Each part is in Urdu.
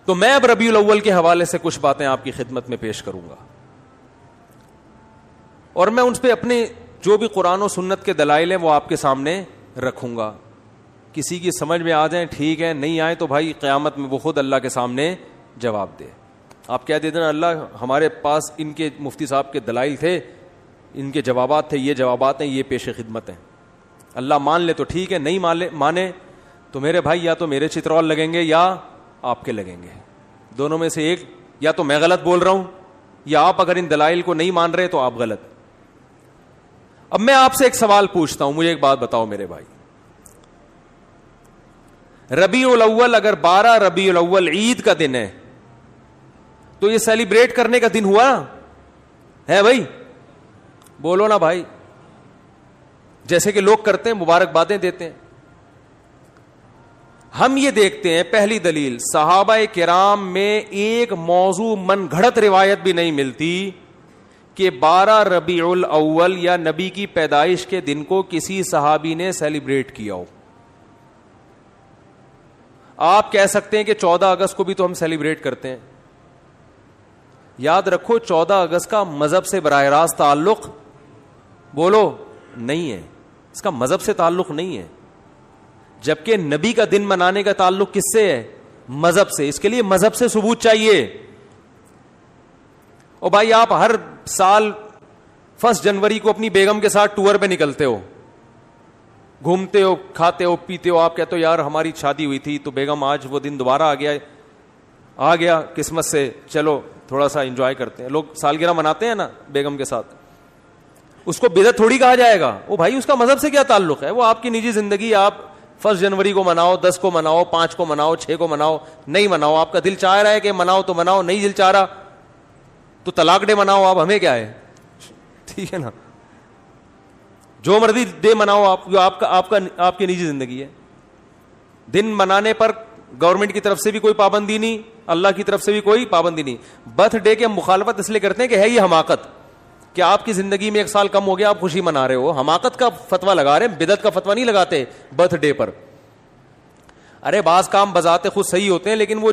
تو میں اب ربیع الاول کے حوالے سے کچھ باتیں آپ کی خدمت میں پیش کروں گا, اور میں ان پہ اپنے جو بھی قرآن و سنت کے دلائل ہیں وہ آپ کے سامنے رکھوں گا. کسی کی سمجھ میں آ جائیں ٹھیک ہے, نہیں آئے تو بھائی قیامت میں وہ خود اللہ کے سامنے جواب دے. آپ کیا دے دینا, اللہ ہمارے پاس ان کے مفتی صاحب کے دلائل تھے, ان کے جوابات تھے, یہ جوابات ہیں, یہ پیش خدمت ہیں. اللہ مان لے تو ٹھیک ہے, نہیں مانے تو میرے بھائی یا تو میرے چترول لگیں گے یا آپ کے لگیں گے, دونوں میں سے ایک. یا تو میں غلط بول رہا ہوں یا آپ اگر ان دلائل کو نہیں مان رہے تو آپ غلط. اب میں آپ سے ایک سوال پوچھتا ہوں, مجھے ایک بات بتاؤ میرے بھائی, ربیع الاول اگر 12 ربیع الاول عید کا دن ہے تو یہ سیلیبریٹ کرنے کا دن ہوا ہے بھائی؟ بولو نا بھائی, جیسے کہ لوگ کرتے ہیں, مبارکبادیں دیتے ہیں. ہم یہ دیکھتے ہیں, پہلی دلیل, صحابہ کرام میں ایک موضوع من گھڑت روایت بھی نہیں ملتی کہ 12 ربیع الاول یا نبی کی پیدائش کے دن کو کسی صحابی نے سیلیبریٹ کیا ہو. آپ کہہ سکتے ہیں کہ 14 اگست کو بھی تو ہم سیلیبریٹ کرتے ہیں. یاد رکھو 14 اگست کا مذہب سے براہ راست تعلق, بولو, نہیں ہے. اس کا مذہب سے تعلق نہیں ہے, جبکہ نبی کا دن منانے کا تعلق کس سے ہے؟ مذہب سے. اس کے لیے مذہب سے ثبوت چاہیے. اور بھائی آپ ہر سال 1 جنوری کو اپنی بیگم کے ساتھ ٹور پہ نکلتے ہو, گھومتے ہو, کھاتے ہو, پیتے ہو. آپ کہتے ہو یار ہماری شادی ہوئی تھی تو بیگم آج وہ دن دوبارہ آ گیا قسمت سے, چلو تھوڑا سا انجوائے کرتے ہیں. لوگ سالگرہ مناتے ہیں نا بیگم کے ساتھ, اس کو بدعت تھوڑی کہا جائے گا. وہ بھائی اس کا مذہب سے کیا تعلق ہے؟ وہ آپ کی نجی زندگی. آپ 1 جنوری کو مناؤ, 10 کو مناؤ, 5 کو مناؤ, 6 کو مناؤ, نہیں مناؤ. آپ کا دل چاہ رہا ہے کہ مناؤ تو مناؤ, نہیں دل چاہ رہا تو طلاق ڈے مناؤ. آپ ہمیں کیا ہے, ٹھیک ہے نا, جو مرضی ڈے مناؤ آپ, جو آپ کی نجی زندگی ہے. دن منانے پر گورنمنٹ کی طرف سے بھی کوئی پابندی نہیں, اللہ کی طرف سے بھی کوئی پابندی نہیں. برتھ ڈے کے مخالفت اس لیے کرتے ہیں کہ ہے یہ حماقت, کہ آپ کی زندگی میں 1 سال کم ہو گیا, آپ خوشی منا رہے ہو. حماقت کا فتویٰ لگا رہے ہیں, بدعت کا فتویٰ نہیں لگاتے برتھ ڈے پر. ارے بعض کام بذات خود صحیح ہوتے ہیں, لیکن وہ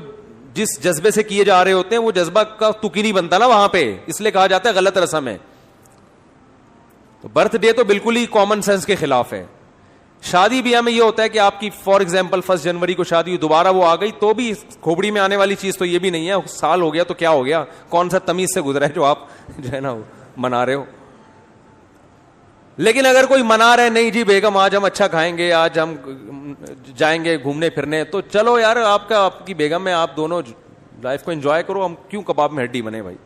جس جذبے سے کیے جا رہے ہوتے ہیں وہ جذبہ کا تکی نہیں بنتا نا وہاں پہ, اس لیے کہا جاتا ہے غلط رسم ہے. تو برتھ ڈے تو بالکل ہی کامن سینس کے خلاف ہے. شادی بیاہ میں یہ ہوتا ہے کہ آپ کی فار ایگزامپل 1 جنوری کو شادی ہوئی, دوبارہ وہ آ گئی تو بھی کھوپڑی میں آنے والی چیز تو یہ بھی نہیں ہے, سال ہو گیا تو کیا ہو گیا, کون سا تمیز سے گزرا ہے جو آپ جو ہے نا منا رہے ہو. لیکن اگر کوئی منا رہے, نہیں جی بیگم آج ہم اچھا کھائیں گے, آج ہم جائیں گے گھومنے پھرنے, تو چلو یار آپ کی بیگم ہے, آپ دونوں لائف کو انجوائے کرو, ہم کیوں کباب میں ہڈی بنے بھائی.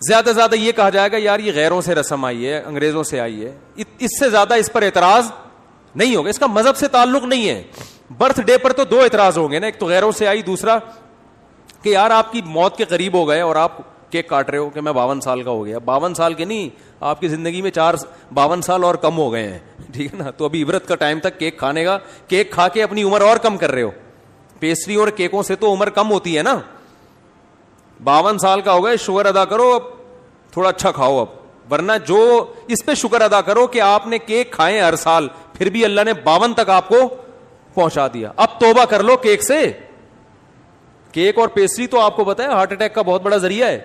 زیادہ زیادہ یہ کہا جائے گا یار یہ غیروں سے رسم آئی ہے, انگریزوں سے آئی ہے, اس سے زیادہ اس پر اعتراض نہیں ہوگا. اس کا مذہب سے تعلق نہیں ہے. برتھ ڈے پر تو 2 اعتراض ہوں گے نا, ایک تو غیروں سے آئی, دوسرا کہ یار آپ کی موت کے قریب ہو گئے اور آپ کیک کاٹ رہے ہو کہ میں 52 سال کا ہو گیا. 52 سال کے نہیں, آپ کی زندگی میں 52 سال اور کم ہو گئے ہیں, ٹھیک ہے نا. تو ابھی عبرت کا ٹائم تک کیک کھانے کا, کیک کھا کے اپنی عمر اور کم کر رہے ہو. پیسٹری اور کیکوں سے تو عمر کم ہوتی ہے نا. 52 سال کا ہو گئے, شکر ادا کرو, اب تھوڑا اچھا کھاؤ اب, ورنہ جو اس پہ شکر ادا کرو کہ آپ نے کیک کھائے ہر سال, پھر بھی اللہ نے 52 تک آپ کو پہنچا دیا. اب توبہ کر لو کیک سے. کیک اور پیسٹری تو آپ کو پتا ہے ہارٹ اٹیک کا بہت بڑا ذریعہ ہے.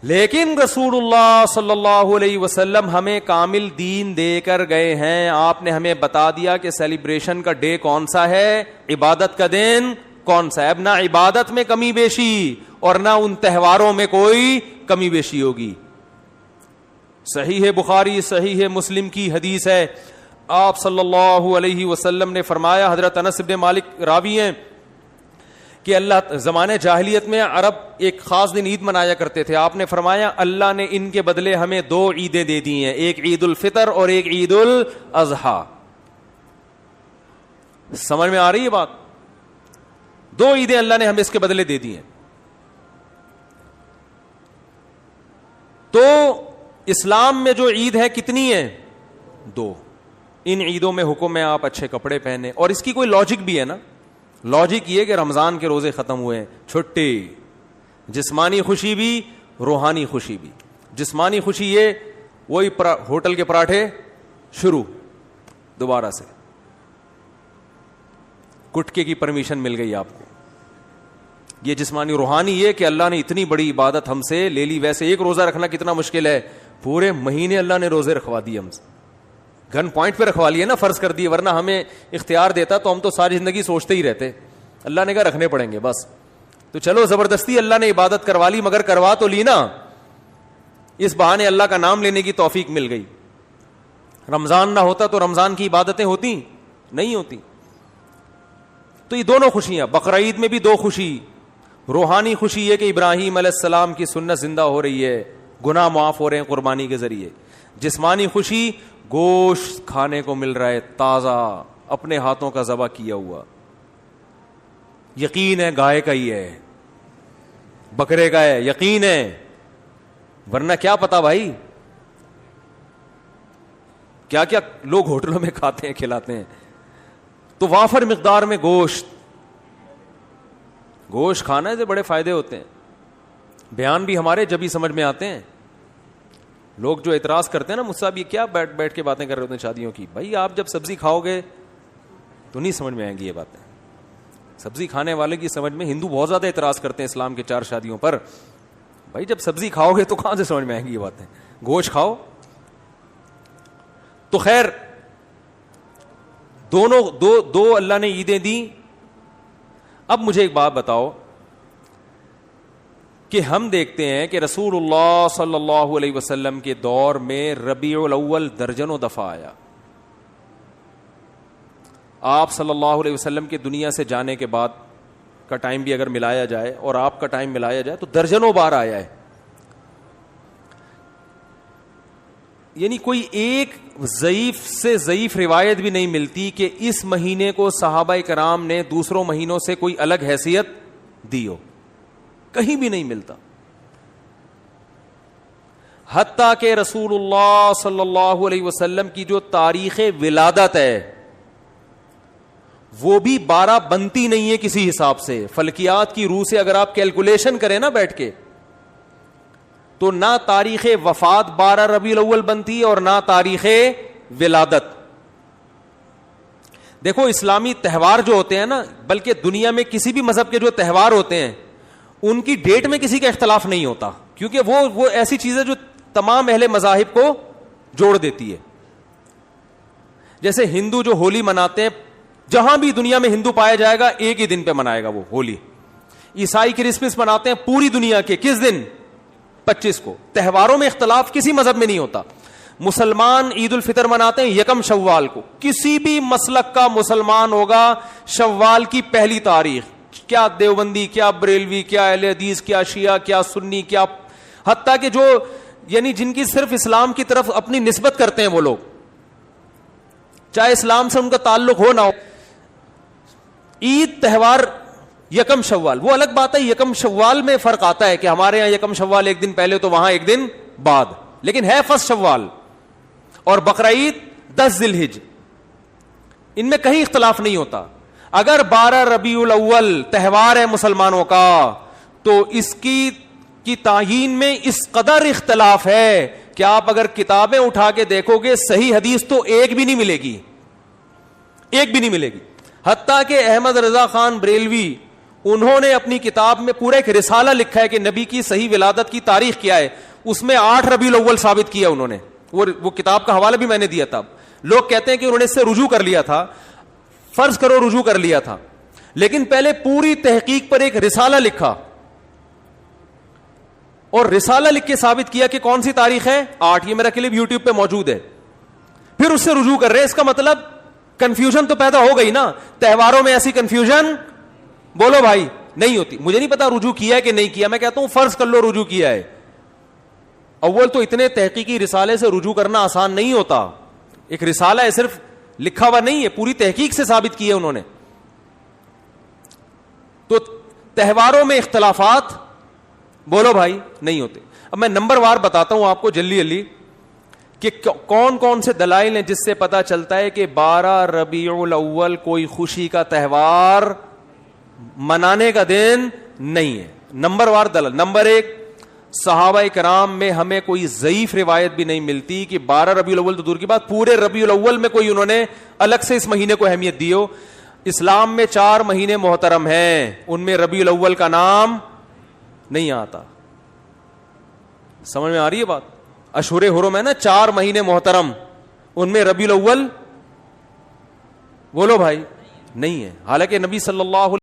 لیکن رسول اللہ صلی اللہ علیہ وسلم ہمیں کامل دین دے کر گئے ہیں. آپ نے ہمیں بتا دیا کہ سیلیبریشن کا ڈے کون سا ہے, عبادت کا دن کون سا ہے. اب نہ عبادت میں کمی بیشی اور نہ ان تہواروں میں کوئی کمی بیشی ہوگی. صحیح بخاری صحیح مسلم کی حدیث ہے, آپ صلی اللہ علیہ وسلم نے فرمایا, حضرت انس بن مالک راوی ہیں, کہ اللہ زمانے جاہلیت میں عرب ایک خاص دن عید منایا کرتے تھے. آپ نے فرمایا اللہ نے ان کے بدلے ہمیں 2 عیدیں دے دی ہیں, ایک عید الفطر اور ایک عید الاضحیٰ. سمجھ میں آ رہی ہے بات؟ 2 عیدیں اللہ نے ہمیں اس کے بدلے دے دی ہیں. تو اسلام میں جو عید ہے کتنی ہے؟ 2. ان عیدوں میں حکم ہے آپ اچھے کپڑے پہنے, اور اس کی کوئی لاجک بھی ہے نا. لاجک یہ کہ رمضان کے روزے ختم ہوئے, چھٹی, جسمانی خوشی بھی روحانی خوشی بھی. جسمانی خوشی یہ وہی ہوٹل کے پراٹھے شروع دوبارہ سے, گٹکے کی پرمیشن مل گئی آپ کو. یہ جسمانی روحانی یہ کہ اللہ نے اتنی بڑی عبادت ہم سے لے لی. ویسے ایک روزہ رکھنا کتنا مشکل ہے, پورے مہینے اللہ نے روزے رکھوا دیے ہم سے, گن پوائنٹ پہ رکھوا لیے نا, فرض کر دیے, ورنہ ہمیں اختیار دیتا تو ہم تو ساری زندگی سوچتے ہی رہتے. اللہ نے کہا رکھنے پڑیں گے بس. تو چلو زبردستی اللہ نے عبادت کروا لی, مگر کروا تو لی نا, اس بہانے اللہ کا نام لینے کی توفیق مل گئی. رمضان نہ ہوتا تو رمضان کی عبادتیں ہوتی نہیں ہوتی. تو یہ دونوں خوشیاں, بقرعید میں بھی دو خوشی, روحانی خوشی یہ کہ ابراہیم علیہ السلام کی سنت زندہ ہو رہی ہے, گناہ معاف ہو رہے ہیں قربانی کے ذریعے. جسمانی خوشی گوشت کھانے کو مل رہا ہے تازہ, اپنے ہاتھوں کا ذبح کیا ہوا, یقین ہے گائے کا ہی ہے, بکرے کا ہے, یقین ہے, ورنہ کیا پتا بھائی کیا کیا لوگ ہوٹلوں میں کھاتے ہیں کھلاتے ہیں. تو وافر مقدار میں گوشت کھانا سے بڑے فائدے ہوتے ہیں. بیان بھی ہمارے جب ہی سمجھ میں آتے ہیں. لوگ جو اعتراض کرتے ہیں نا مجھ سے, یہ کیا بیٹھ کے باتیں کر رہے ہوتے ہیں شادیوں کی, بھائی آپ جب سبزی کھاؤ گے تو نہیں سمجھ میں آئیں گی یہ باتیں. سبزی کھانے والے کی سمجھ میں, ہندو بہت زیادہ اعتراض کرتے ہیں اسلام کے 4 شادیوں پر, بھائی جب سبزی کھاؤ گے تو کہاں سے سمجھ میں آئیں گی یہ باتیں, گوشت کھاؤ. تو خیر دونوں دو اللہ نے عیدیں دی. اب مجھے ایک بات بتاؤ کہ ہم دیکھتے ہیں کہ رسول اللہ صلی اللہ علیہ وسلم کے دور میں ربیع الاول درجنوں دفعہ آیا. آپ صلی اللہ علیہ وسلم کے دنیا سے جانے کے بعد کا ٹائم بھی اگر ملایا جائے اور آپ کا ٹائم ملایا جائے تو درجنوں بار آیا ہے. یعنی کوئی ایک ضعیف سے ضعیف روایت بھی نہیں ملتی کہ اس مہینے کو صحابہ کرام نے دوسروں مہینوں سے کوئی الگ حیثیت دی ہو, کہیں بھی نہیں ملتا. حتیٰ کہ رسول اللہ صلی اللہ علیہ وسلم کی جو تاریخ ولادت ہے وہ بھی 12 بنتی نہیں ہے کسی حساب سے. فلکیات کی روح سے اگر آپ کیلکولیشن کریں نا بیٹھ کے, تو نہ تاریخ وفات 12 ربیع الاول بنتی اور نہ تاریخ ولادت. دیکھو اسلامی تہوار جو ہوتے ہیں نا, بلکہ دنیا میں کسی بھی مذہب کے جو تہوار ہوتے ہیں ان کی ڈیٹ میں کسی کا اختلاف نہیں ہوتا, کیونکہ وہ ایسی چیز ہے جو تمام اہل مذاہب کو جوڑ دیتی ہے. جیسے ہندو جو ہولی مناتے ہیں, جہاں بھی دنیا میں ہندو پایا جائے گا ایک ہی دن پہ منائے گا وہ ہولی. عیسائی کرسمس مناتے ہیں پوری دنیا کے کس دن, 25 کو. تہواروں میں اختلاف کسی مذہب میں نہیں ہوتا. مسلمان عید الفطر مناتے ہیں 1 شوال کو. کسی بھی مسلک کا مسلمان ہوگا شوال کی پہلی تاریخ, کیا دیوبندی, کیا بریلوی, کیا اہل حدیث, کیا شیعہ, کیا سنی, کیا حتیٰ کہ جو یعنی جن کی صرف اسلام کی طرف اپنی نسبت کرتے ہیں وہ لوگ, چاہے اسلام سے ان کا تعلق ہو نہ ہو, عید تہوار 1 شوال وہ الگ بات ہے. 1 شوال میں فرق آتا ہے کہ ہمارے یہاں 1 شوال ایک دن پہلے تو وہاں ایک دن بعد, لیکن ہے 1 شوال. اور بقرعید 10 ذی الحجہ, ان میں کہیں اختلاف نہیں ہوتا. اگر 12 ربیع الاول تہوار ہے مسلمانوں کا تو اس کی تعیین میں اس قدر اختلاف ہے کہ آپ اگر کتابیں اٹھا کے دیکھو گے صحیح حدیث تو ایک بھی نہیں ملے گی, ایک بھی نہیں ملے گی. حتیٰ کہ احمد رضا خان بریلوی انہوں نے اپنی کتاب میں پورا ایک رسالہ لکھا ہے کہ نبی کی صحیح ولادت کی تاریخ کیا ہے, اس میں 8 ربیع الاول ثابت کیا انہوں نے. وہ کتاب کا حوالہ بھی میں نے دیا تھا. لوگ کہتے ہیں کہ انہوں نے اس سے رجوع کر لیا تھا, فرض کرو رجوع کر لیا تھا, لیکن پہلے پوری تحقیق پر ایک رسالہ لکھا اور رسالہ لکھ کے ثابت کیا کہ کون سی تاریخ ہے 8. یہ میرا کلپ یوٹیوب پہ موجود ہے. پھر اس سے رجوع کر رہے. اس کا مطلب کنفیوژن تو پیدا ہو گئی نا. تہواروں میں ایسی کنفیوژن بولو بھائی نہیں ہوتی. مجھے نہیں پتا رجوع کیا ہے کہ نہیں کیا, میں کہتا ہوں فرض کر لو رجوع کیا ہے. اول تو اتنے تحقیقی رسالے سے رجوع کرنا آسان نہیں ہوتا. ایک رسالہ ہے, صرف لکھا ہوا نہیں ہے, پوری تحقیق سے ثابت کیا انہوں نے. تو تہواروں میں اختلافات بولو بھائی نہیں ہوتے. اب میں نمبر وار بتاتا ہوں آپ کو جلدی کہ کون کون سے دلائل ہیں جس سے پتا چلتا ہے کہ 12 ربیع الاول کوئی خوشی کا تہوار منانے کا دن نہیں ہے. نمبر وار دلائل. نمبر 1, صحابہ کرام میں ہمیں کوئی ضعیف روایت بھی نہیں ملتی کہ 12 ربیع الاول تو دور کی بات, پورے ربیع الاول میں کوئی انہوں نے الگ سے اس مہینے کو اہمیت دی ہو. اسلام میں 4 مہینے محترم ہیں, ان میں ربیع الاول کا نام نہیں آتا. سمجھ میں آ رہی ہے بات؟ اشہر حرم ہے نا 4 مہینے محترم, ان میں ربیع الاول بولو بھائی نہیں ہے. حالانکہ نبی صلی اللہ